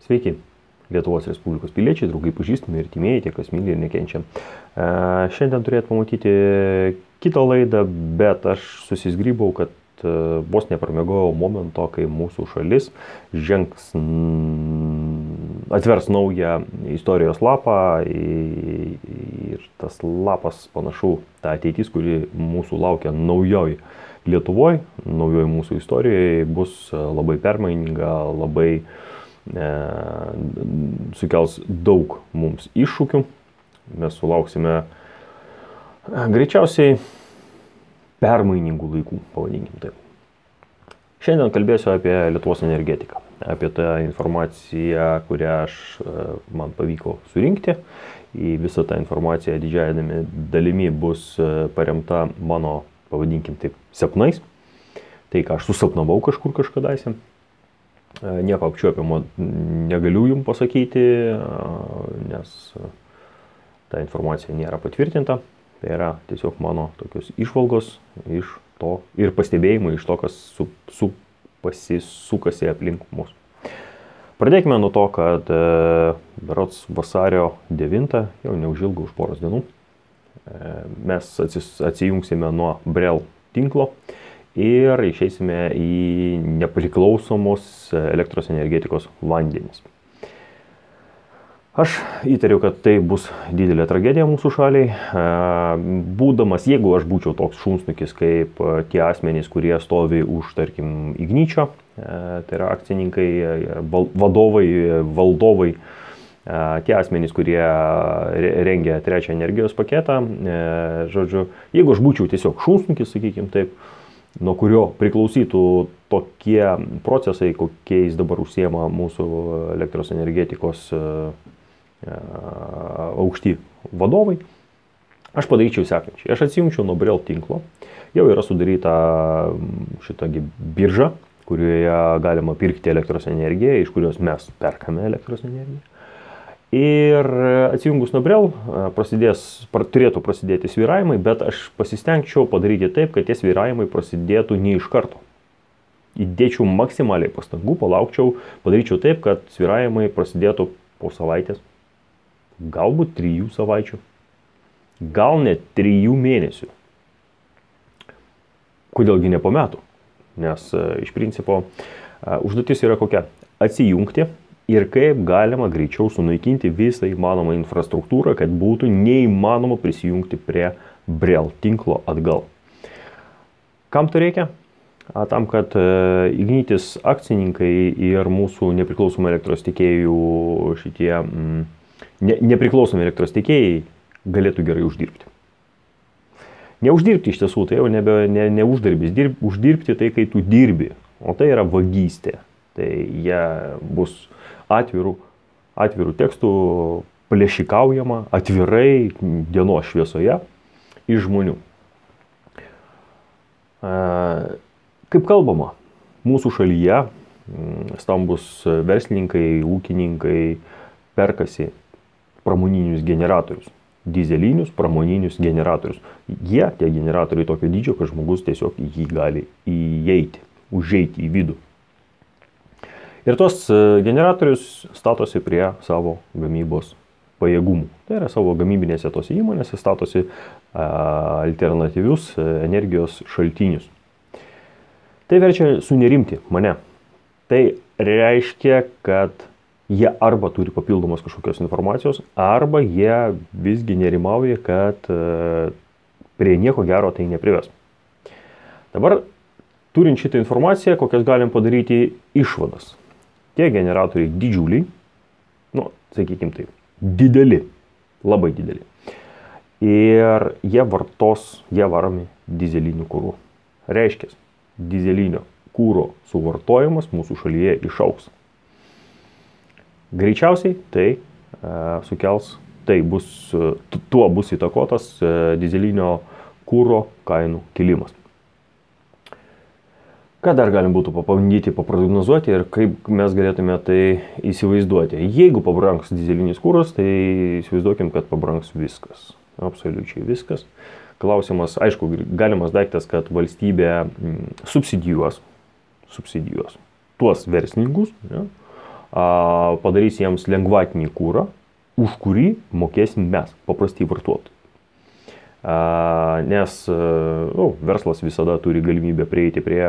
Sveiki, Lietuvos Respublikos piliečiai, draugai, pažįstami ir artimieji, tie, kas myli ir nekenčia. Šiandien turėtų pamatyti kitą laidą, bet aš susizgrybau, kad vos nepramiegojau momento, kai mūsų šalis atvers naują istorijos lapą ir tas lapas panašu, ta ateitis, kuri mūsų laukia naujoj Lietuvoje, naujoj mūsų istorijoje, bus labai permaininga, labai sukels daug mums iššūkių. Mes sulauksime greičiausiai permainingų laikų, pavadinkim taip. Šiandien kalbėsiu apie Lietuvos energetiką, apie tą informaciją, kurią man pavyko surinkti. Į visą tą informaciją didžiąją dalimi bus paremta mano, pavadinkim taip, sapnais. Tai, ką aš susapnavau kažkur kažkadaise. Nieko apčiuopiamo negaliu jums pasakyti, nes ta informacija nėra patvirtinta. Tai yra tiesiog mano tokios išvalgos iš to ir pastebėjimai iš to, kas sukasi aplink mus. Pradėkime nuo to, kad berods vasario 9, jau neužilgo už poros dienų, mes atsijungsime nuo Brel tinklo ir išeisime į nepriklausomos elektros energetikos vandenis. Aš įtariu, kad tai bus didelė tragedija mūsų šaliai. Būdamas, jeigu aš būčiau toks šunsnukis kaip tie asmenys, kurie stovi už, tarkim, Igničio, tai yra akcininkai, vadovai, valdovai, tie asmenys, kurie rengia trečią energijos paketą, žodžiu, jeigu aš būčiau tiesiog šunsnukis, sakykime taip, nuo kurio priklausytų tokie procesai, kokiais dabar užsiema mūsų elektros energetikos aukšti vadovai, aš padaryčiau sekančiai. Aš atsijungčiau nuo Brel tinklo. Jau yra sudaryta šita birža, kurioje galima pirkti elektros energiją, iš kurios mes perkame elektros energiją. Ir atsijungus nuo Brel turėtų prasidėti svyravimai, bet aš pasistengčiau padaryti taip, kad tie svyravimai prasidėtų ne iš karto. Įdėčiau maksimaliai pastangų, palaukčiau, padaryčiau taip, kad svyravimai prasidėtų po savaitės, galbūt 3 savaičių, gal net 3 mėnesių. Kodėlgi ne po metų? Nes iš principo užduotis yra kokia? Atsijungti ir kaip galima greičiau sunaikinti visą įmanomą infrastruktūrą, kad būtų neįmanoma prisijungti prie Brel tinklo atgal. Kam to reikia? Tam, kad Ignitis akcininkai ir mūsų nepriklausomų elektros tiekėjų šitie nepriklausomi elektros tiekėjai galėtų gerai uždirbti. Neuždirbti iš tiesų, tai jau ne uždarbis. Uždirbti tai, kai tu dirbi, o tai yra vagystė. Tai jie bus atvirų tekstų plėšikaujama atvirai dienos šviesoje iš žmonių. Kaip kalbama, mūsų šalyje stambus verslininkai, ūkininkai perkasi pramoninius generatorius, dizelinius pramoninius generatorius. Tie generatoriai tokio dydžio, kad žmogus tiesiog jį gali užeiti į vidų. Ir tos generatorius statosi prie savo gamybos pajėgumų. Tai yra savo gamybinėse tos įmonėse statosi alternatyvius energijos šaltinius. Tai verčia sunerimti mane. Tai reiškia, kad jie arba turi papildomos kažkokios informacijos, arba jie visgi nerimauja, kad prie nieko gero tai neprives. Dabar, turint šitą informaciją, kokias galim padaryti išvadas. Tie generatoriai didžiuliai, sakykime taip, dideli, labai dideli. Ir jie varomi dizeliniu kuru. Reiškia, dizelinio kūro suvartojimas mūsų šalyje išaugs. Greičiausiai tuo bus įtakotas dizelinio kūro kainų kilimas. Ką dar galim būtų pabandyti paprognozuoti ir kaip mes galėtume tai įsivaizduoti. Jeigu pabrangs dizelinis kūras, tai įsivaizduokim, kad pabrangs viskas. Absoliučiai viskas. Klausimas, aišku, galimas daiktas, kad valstybė subsidijuos tuos verslininkus, padarys jiems lengvatinį kūrą, už kurį mokėsim mes, paprasti vartotojai. Nes verslas visada turi galimybę prieiti prie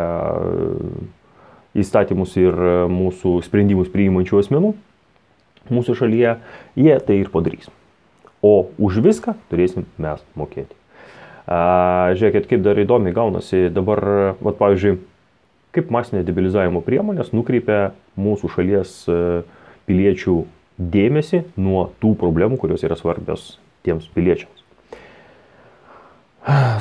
įstatymus ir mūsų sprendimus priimančių asmenų mūsų šalyje, jie tai ir padarys. O už viską turėsim mes mokėti. Žiūrėkit, kaip dar įdomiai gaunasi dabar, pavyzdžiui, kaip masinė debilizavimo priemonės nukreipia mūsų šalies piliečių dėmesį nuo tų problemų, kurios yra svarbios tiems piliečiams.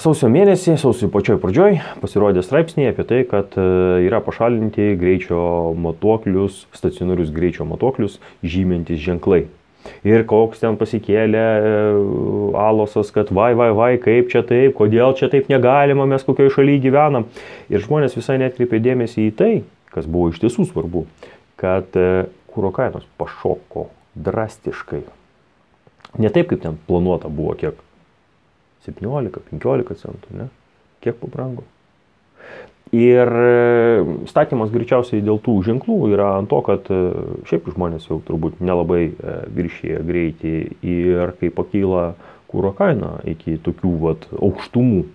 Sausio mėnesį, sausio pačioj pradžioj pasirodė straipsniai apie tai, kad yra pašalinti greičio matuoklius, stacionarius greičio matuoklius žymintis ženklai. Ir koks ten pasikėlė alosas, kad vai, kaip čia taip, kodėl čia taip negalima, mes kokioje šalyje gyvenam. Ir žmonės visai netkreipė dėmesį į tai, kas buvo iš tiesų svarbu, kad kuro kainos pašoko drastiškai. Ne taip, kaip ten planuota buvo, kiek 17-15 centų, ne? Kiek pabrango. Ir statymas greičiausiai dėl tų ženklų yra ant to, kad šiaip žmonės jau turbūt nelabai viršyje greitį ir kai pakyla kuro kaina iki tokių aukštumų,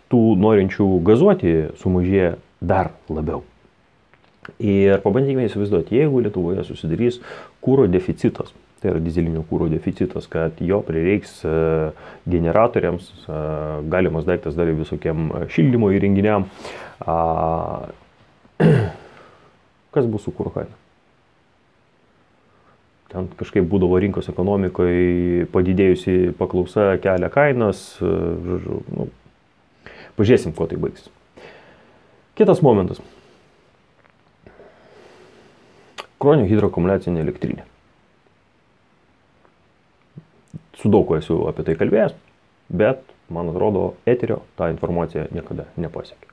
tų norinčių gazuoti sumažėja dar labiau. Ir pabandykime įsivaizduoti, jeigu Lietuvoje susidarys kuro deficitas, tai yra dizelinio kuro deficitas, kad jo prireiks generatoriams, galimas daiktas dar visokiam šildymo įrenginiam. Kas bus su kuro kaina? Ten kažkaip būdavo rinkos ekonomikoje padidėjusi paklausa kelia kainas. Pažiūrėsim, kuo tai baigsis. Kitas momentas. Kruonio hidroakumuliacinė elektrinė. Su daug ko esu apie tai kalbėjęs, bet, man atrodo, eterio tą informaciją niekada nepasiekė.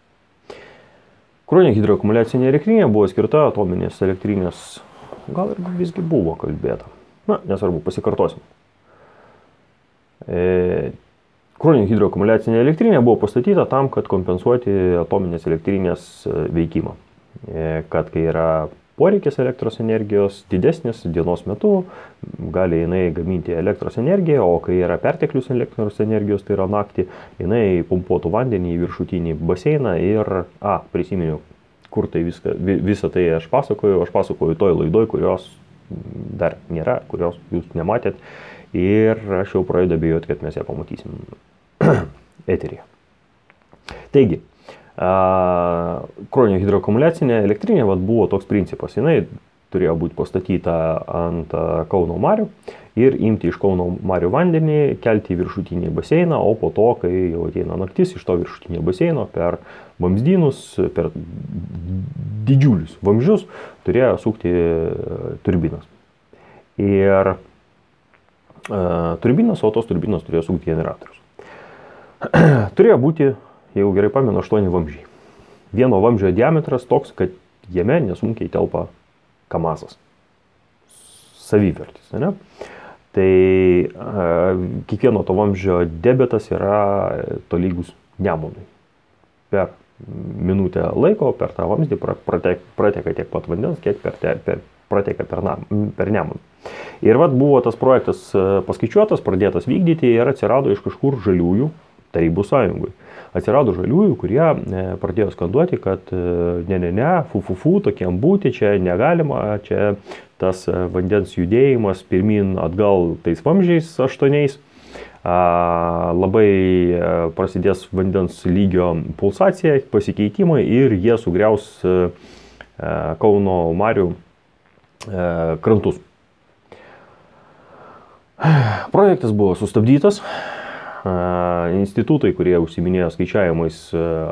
Kruonio hidroakumuliacinė elektrinė buvo skirta atominės elektrinės, gal ir visgi buvo kalbėta. Nesvarbu, pasikartosim. Kruonio hidroakumuliacinė elektrinė buvo pastatyta tam, kad kompensuoti atominės elektrinės veikimą. Kad kai yra poreikis elektros energijos didesnis dienos metu, gali jinai gaminti elektros energiją, o kai yra perteklius elektros energijos, tai yra naktį, jinai pumpuotų vandenį į viršutinį baseiną ir, prisiminiau, kur tai visą tai aš pasakoju toj laidoj, kurios dar nėra, kurios jūs nematėt ir aš jau pradedu abejoti, kad mes ją pamatysim eteryje. Taigi, Kruonio hidroakumuliacinė elektrinė buvo toks principas. Jinai turėjo būti pastatyta ant Kauno marių ir imti iš Kauno marių vandenį, kelti į viršutinį baseiną, o po to, kai jau ateina naktis, iš to viršutinio baseino per vamzdynus, per didžiulius vamzdžius turėjo sukti turbinas. Ir turbinas, o tos turbinos turėjo sukti generatorius. Turėjo būti, jeigu gerai pamenu, 8 vamzdžiai. Vieno vamzdžio diametras toks, kad jame nesunkiai telpa kamazas. Savivertis, ne? Tai kiekvieno to vamzdžio debetas yra tolygus Nemunui. Per minutę laiko per tą vamzdį prateka tiek pat vandens, kiek prateka per Nemuną. Ir buvo tas projektas paskaičiuotas, pradėtas vykdyti ir atsirado iš kažkur žaliųjų Tarybų sąjungui. Atsirado žaliųjų, kurie pradėjo skanduoti, kad ne, fu, tokiem būti, čia negalima, čia tas vandens judėjimas pirmin atgal tais vamzdžiais 8. Labai prasidės vandens lygio pulsacija, pasikeitimai ir jie sugriaus Kauno marių krantus. Projektas buvo sustabdytas. Institutai, kurie užsiminėjo skaičiavimais,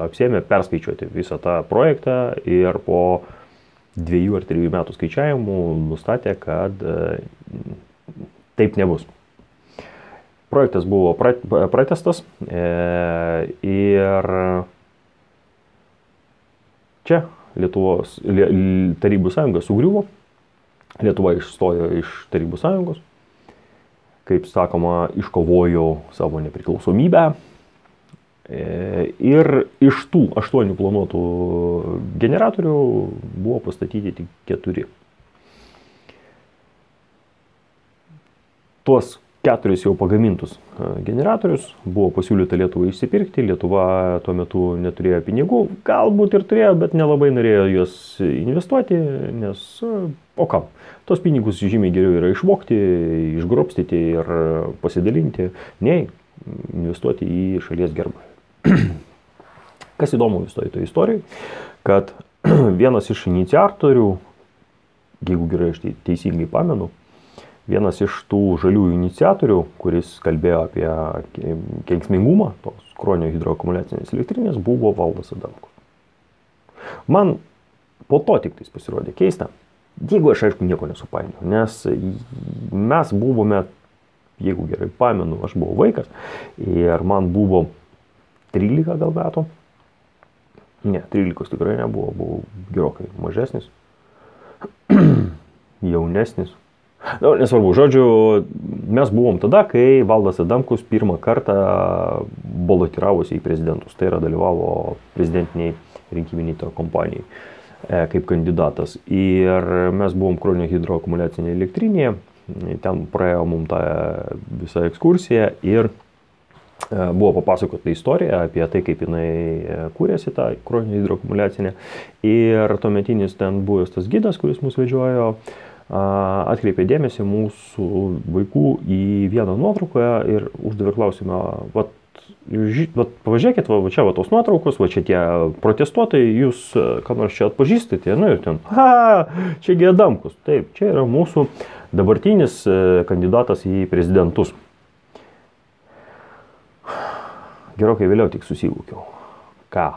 apsėmė perskaičiuoti visą tą projektą ir po 2 ar 3 metų skaičiavimų nustatė, kad taip nebus. Projektas buvo pratęstas ir čia Lietuvos Tarybų sąjunga sugriuvo, Lietuva išstojo iš Tarybų sąjungos. Kaip sakoma, iškovojo savo nepriklausomybę ir iš tų 8 planuotų generatorių buvo pastatyti tik 4. tuos 4 jau pagamintus generatorius buvo pasiūlyta Lietuvai išsipirkti. Lietuva tuo metu neturėjo pinigų, galbūt ir turėjo, bet nelabai norėjo juos investuoti, nes o kam? Tos pinigus žymiai geriau yra išvogti, išgrobstyti ir pasidalinti, nei investuoti į šalies gerbūvį. Kas įdomu visoje toje istorijoje, kad vienas iš iniciatorių, jeigu gerai aš teisingai pamenu, vienas iš tų žaliųjų iniciatorių, kuris kalbėjo apie kenksmingumą tos Kruonio hidroakumuliacinės elektrinės, buvo Valdas Adamkus. Man po to tik tais pasirodė keista, jeigu aš aišku nieko nesupainiau, nes mes buvome, jeigu gerai pamenu, aš buvau vaikas ir man buvo 13 gal metų. Ne, 13 tikrai nebuvo, buvau gerokai mažesnis, jaunesnis. Nesvarbu, žodžiu, mes buvom tada, kai Valdas Adamkus pirmą kartą balotiravosi į prezidentus. Tai yra dalyvavo prezidentiniai rinkiminiai kompanijai kaip kandidatas. Ir mes buvom Kruonio hidroakumuliacinėje elektrinėje, ten praėjo mums tą visą ekskursiją ir buvo papasakota istorija apie tai, kaip jinai kūrėsi tą Kruonio hidroakumuliacinę. Ir tuometinis ten buvęs tas gidas, kuris mus vedžiojo, atkreipė dėmesį mūsų vaikų į vieną nuotrauką ir uždavė klausimą, pavažiuokit, va čia tos nuotraukos, va čia tie protestuotojai, jūs ką nors čia atpažįstate, ir ten, čiagi Adamkus, taip, čia yra mūsų dabartinis kandidatas į prezidentus. Gerokai vėliau tik susivūkiau, ką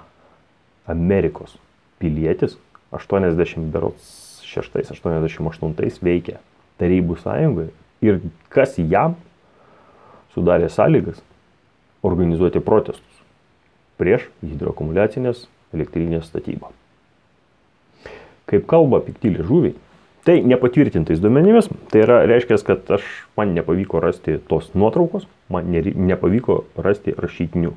Amerikos pilietis 86-88 veikia Tarybų sąjungoje ir kas jam sudarė sąlygas organizuoti protestus prieš hidroakumuliacinės elektrinės statybą. Kaip kalba pikti liežuviai, tai nepatvirtintais duomenimis, tai yra reiškia, kad man nepavyko rasti tos nuotraukos, man nepavyko rasti rašytinių,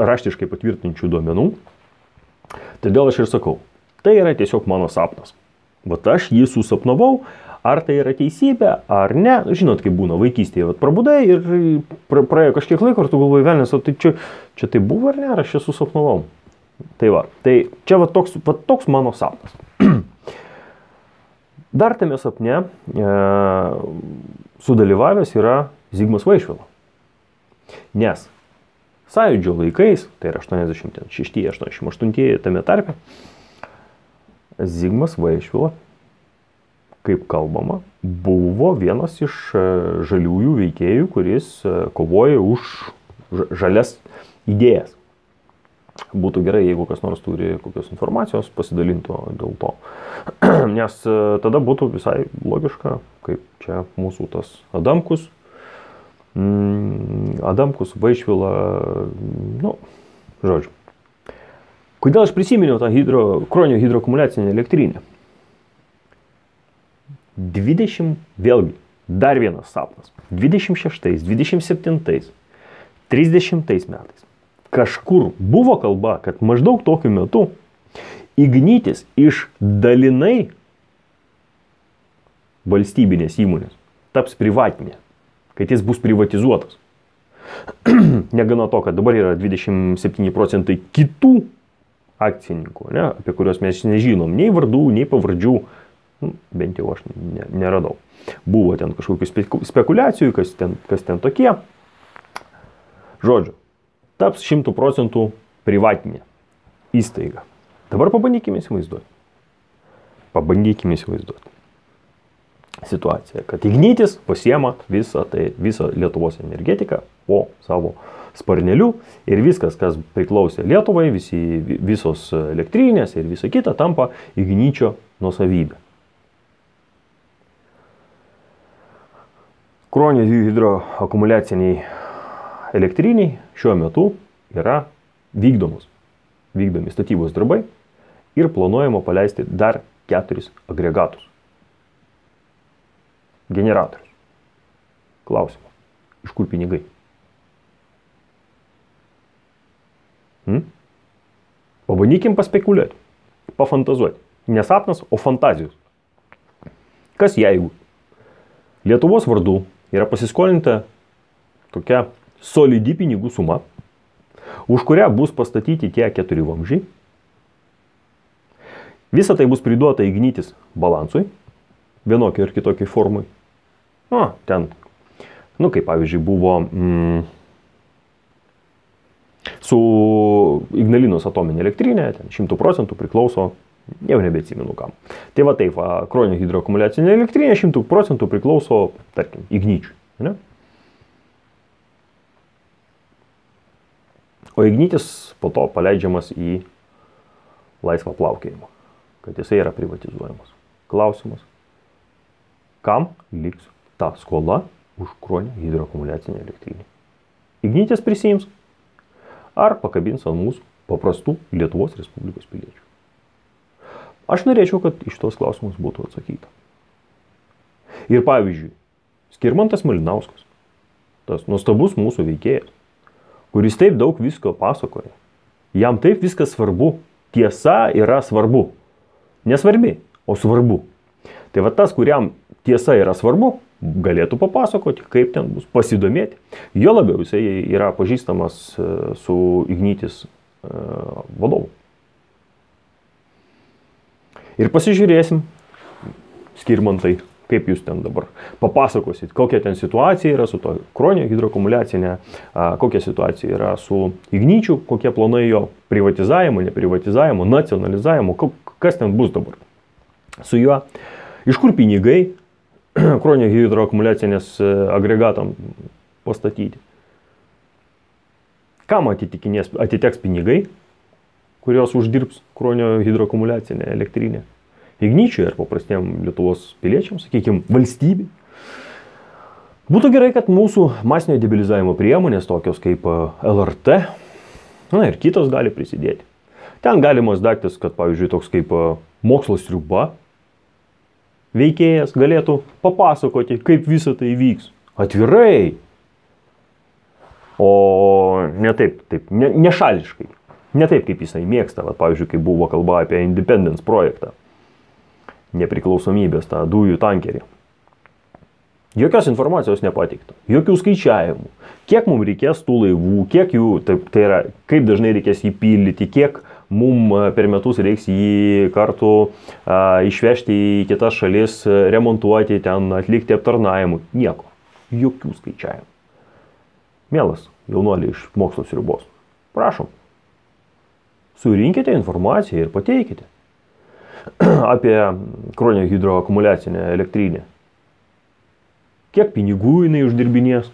raštiškai patvirtinčių duomenų. Todėl aš ir sakau, tai yra tiesiog mano sapnas. Vat aš jį susapnavau, ar tai yra teisybė, ar ne. Žinot, kaip būna vaikystėje, prabudai ir praėjo kažkiek laiko ir tu galvoji, velnias, o tai čia tai buvo ar ne, ar aš čia susapnavau. Tai va, tai čia toks mano sapnas. Dar tame sapne sudalyvavęs yra Zigmas Vaišvila. Nes Sąjūdžio laikais, tai yra 86-88 tame tarpe, Zigmas Vaišvila, kaip kalbama, buvo vienas iš žaliųjų veikėjų, kuris kovoja už žalias idėjas. Būtų gerai, jeigu kas nors turi kokios informacijos, pasidalintų dėl to. Nes tada būtų visai logiška, kaip čia mūsų tas Adamkus, Vaišvila, žodžiu. Kodėl aš prisiminiau tą Kruonio hidroakumuliacinę elektrinę? Vėlgi, dar vienas sapnas. 26, 27, 30 metais. Kažkur buvo kalba, kad maždaug tokiu metu Ignitis iš dalinai valstybinės įmonės taps privatinė, kad jis bus privatizuotas. Negana to, kad dabar yra 27% kitų akcininkų, ne, apie kuriuos mes nežinom nei vardų, nei pavardžių, bent jau aš neradau. Buvo ten kažkokių spekulacijų, kas ten tokie. Žodžiu, taps 100% privatinė įstaiga. Dabar pabandykime įsivaizduoti. Situaciją, kad Ignitis pasiema visą Lietuvos energetiką po savo sparneliu ir viskas, kas priklausė Lietuvai, visos elektrinės ir visa kita tampa Igničio nuosavybė. Kruonio hidroakumuliaciniai elektriniai šiuo metu yra vykdomi statybos darbai ir planuojama paleisti dar 4 agregatus. Generatorius. Klausimas. Iš kur pinigai? Pabandykim paspekuliuoti, pafantazuoti. Ne sapnas, o fantazijos. Kas jeigu Lietuvos vardu yra pasiskolinta tokia solidi pinigų suma, už kurią bus pastatyti tie 4 vamzdžiai. Visa tai bus priduota Ignitis balansui, vienokiai ir kitokiai formai. Ten, kaip pavyzdžiui buvo su Ignalinos atominė elektrinė, ten 100% priklauso, jau nebeatsimenu kam. Tai va taip, Kruonio hidroakumuliacinė elektrinė 100% priklauso, tarkim, Igničiui. Ne? O Ignitis po to paleidžiamas į laisvą plaukėjimą, kad jisai yra privatizuojamas. Klausimas, kam liks ta skola už Kruonio hidroakumuliacinę elektrinę? Ignitis prisiims ar pakabins ant mūsų paprastų Lietuvos Respublikos piliečių? Aš norėčiau, kad iš tos klausimus būtų atsakyta. Ir pavyzdžiui, Skirmantas Malinauskas, tas nuostabus mūsų veikėjas, kuris taip daug visko pasakoja, jam taip viskas svarbu, tiesa yra svarbu. Nesvarbi, o svarbu. Tai va tas, kuriam tiesa yra svarbu, galėtų papasakoti, kaip ten bus, pasidomėti. Jo labiau jisai yra pažįstamas su Ignitis vadovu. Ir pasižiūrėsim, Skirmantai, kaip jūs ten dabar papasakosit, kokia ten situacija yra su to Kruonio hidroakumuliacinė, kokia situacija yra su Igničiu, kokie planai jo privatizavimo, neprivatizavimo, nacionalizavimo, kas ten bus dabar su juo, iš kur pinigai Kruonio hidroakumuliacinės agregatam pastatyti. Kam atiteks pinigai, kurios uždirbs Kruonio hidroakumuliacinė elektrinė? Igničiui ir paprastiem Lietuvos piliečiams, sakykime, valstybei. Būtų gerai, kad mūsų masinio debilizavimo priemonės, tokios kaip LRT, ir kitos gali prisidėti. Ten galimas daiktas, kad, pavyzdžiui, toks kaip mokslo sriuba veikėjas galėtų papasakoti, kaip visa tai vyks. Atvirai. O ne taip, nešališkai. Ne taip, kaip jisai mėgsta. Pavyzdžiui, kai buvo kalba apie Independence projektą. Nepriklausomybės, tą dujų tankerį. Jokios informacijos nepateikta. Jokių skaičiavimų. Kiek mums reikės tų laivų, kiek jų, tai yra, kaip dažnai reikės jį pildyti, kiek mums per metus reiks jį kartu išvežti į kitas šalis, remontuoti, ten atlikti aptarnavimų. Nieko. Jokių skaičiavimų. Mielas jaunuoliai iš mokslo sriubos. Prašom. Surinkite informaciją ir pateikite apie Kruonio hidroakumuliacinę elektrinę. Kiek pinigų jinai uždirbinės,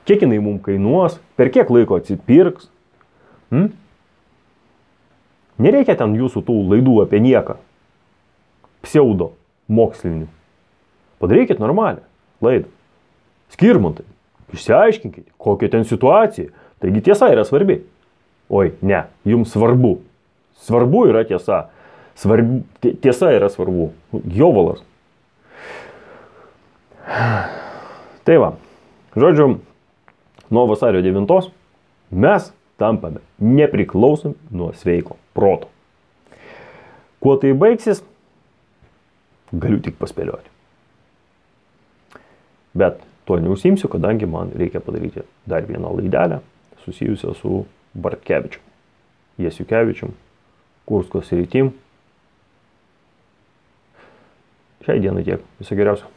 kiek jinai mums kainuos, per kiek laiko atsipirks. Nereikia ten jūsų tų laidų apie nieką, pseudo mokslinių. Padarykit normalią laidą. Skirmantai, išsiaiškinkite, kokia ten situacija. Taigi tiesa yra svarbi. Oi, ne, jums svarbu. Svarbu yra tiesa. Tiesa yra svarbu. Jovalas. Tai va, žodžiu, nuo vasario 9 mes tampame nepriklausomi nuo sveiko proto. Kuo tai baigsis, galiu tik paspėlioti. Bet to neužsiimsiu, kadangi man reikia padaryti dar vieną laidelę susijusią su Bartkevičium, Jasiukevičium, Kursko sritim. Šiai dienai tiek. Viso geriausio.